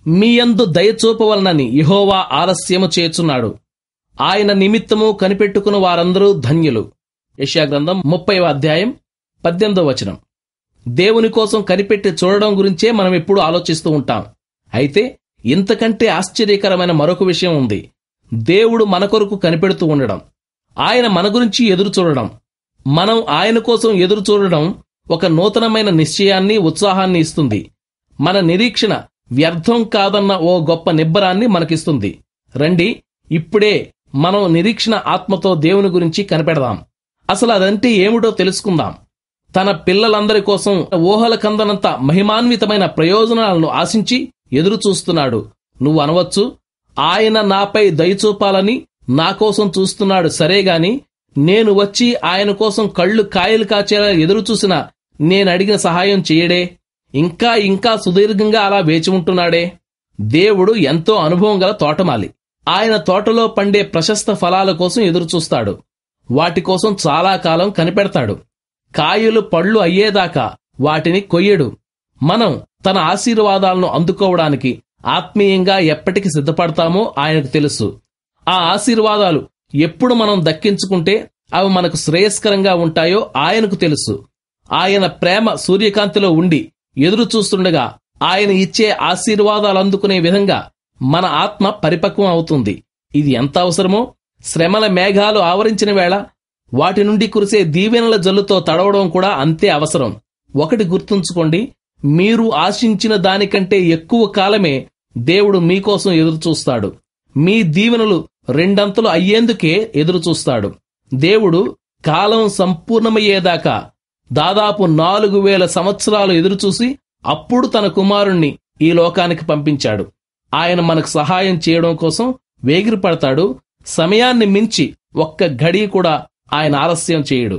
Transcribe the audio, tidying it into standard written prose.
మీయందు దయచూపవలనని యెహోవా ఆలస్యము చేయుచున్నాడు. ఆయన నిమిత్తము కనిపెట్టుకుని వారందరూ ధన్యులు. యెషయా గ్రంథం 30:18. దేవుని కోసం కనిపెట్టి చూడడం గురించే మనం ఎప్పుడూ ఆలోచిస్తూ ఉంటాం. అయితే ఇంతకంటే ఆశ్చర్యకరమైన మరొక విషయం ఉంది. దేవుడు మన కొరకు కనిపెడుతూ ఉండడం, ఆయన మన గురించి ఎదురు చూడడం. మనం ఆయన కోసం ఎదురు చూడడం ఒక నూతనమైన నిశ్చయాన్ని, ఉత్సాహాన్ని ఇస్తుంది. మన నిరీక్షణ వ్యర్థం కాదన్న ఓ గొప్ప నిబ్బరాన్ని మనకిస్తుంది. రండి, ఇప్పుడే మనం నిరీక్షణ ఆత్మతో దేవుని గురించి కనిపెడదాం. అసలు అదంటే ఏమిటో తెలుసుకుందాం. తన పిల్లలందరి కోసం ఊహల కందనంత మహిమాన్వితమైన ప్రయోజనాలను ఆశించి ఎదురు చూస్తున్నాడు. నువ్వు అనవచ్చు, ఆయన నాపై దయచూపాలని నా కోసం చూస్తున్నాడు సరేగాని, నేను వచ్చి ఆయన కోసం కళ్ళు కాయలు కాచేలా ఎదురు చూసినా నేనడిగిన సహాయం చెయ్యడే, ఇంకా ఇంకా సుదీర్ఘంగా అలా వేచి ఉంటున్నాడే. దేవుడు ఎంతో అనుభవం గల తోటమాలి. ఆయన తోటలో పండే ప్రశస్త ఫలాల కోసం ఎదురుచూస్తాడు. వాటి కోసం చాలా కాలం కనిపెడతాడు. కాయలు పళ్ళు అయ్యేదాకా వాటిని కొయ్యడు. మనం తన ఆశీర్వాదాలను అందుకోవడానికి ఆత్మీయంగా ఎప్పటికి సిద్ధపడతామో ఆయనకు తెలుసు. ఆ ఆశీర్వాదాలు ఎప్పుడు మనం దక్కించుకుంటే అవి మనకు శ్రేయస్కరంగా ఉంటాయో ఆయనకు తెలుసు. ఆయన ప్రేమ సూర్యకాంతిలో ఉండి ఎదురు చూస్తుండగా ఆయన ఇచ్చే ఆశీర్వాదాలు అందుకునే విధంగా మన ఆత్మ పరిపక్వం అవుతుంది. ఇది ఎంత అవసరమో, శ్రమల మేఘాలు ఆవరించిన వేళ వాటి నుండి కురిసే దీవెనల జల్లుతో తడవడం కూడా అంతే అవసరం. ఒకటి గుర్తుంచుకోండి, మీరు ఆశించిన దానికంటే ఎక్కువ కాలమే దేవుడు మీకోసం ఎదురుచూస్తాడు. మీ దీవెనలు రెండంతలు అయ్యేందుకే ఎదురుచూస్తాడు. దేవుడు కాలం సంపూర్ణమయ్యేదాకా దాదాపు 4000 సంవత్సరాలు ఎదురుచూసి అప్పుడు తన కుమారుణ్ణి ఈ లోకానికి పంపించాడు. ఆయన మనకు సహాయం చేయడం కోసం వేగిరపడతాడు. సమయాన్ని మించి ఒక్క ఘడియ కూడా ఆయన ఆలస్యం చేయడు.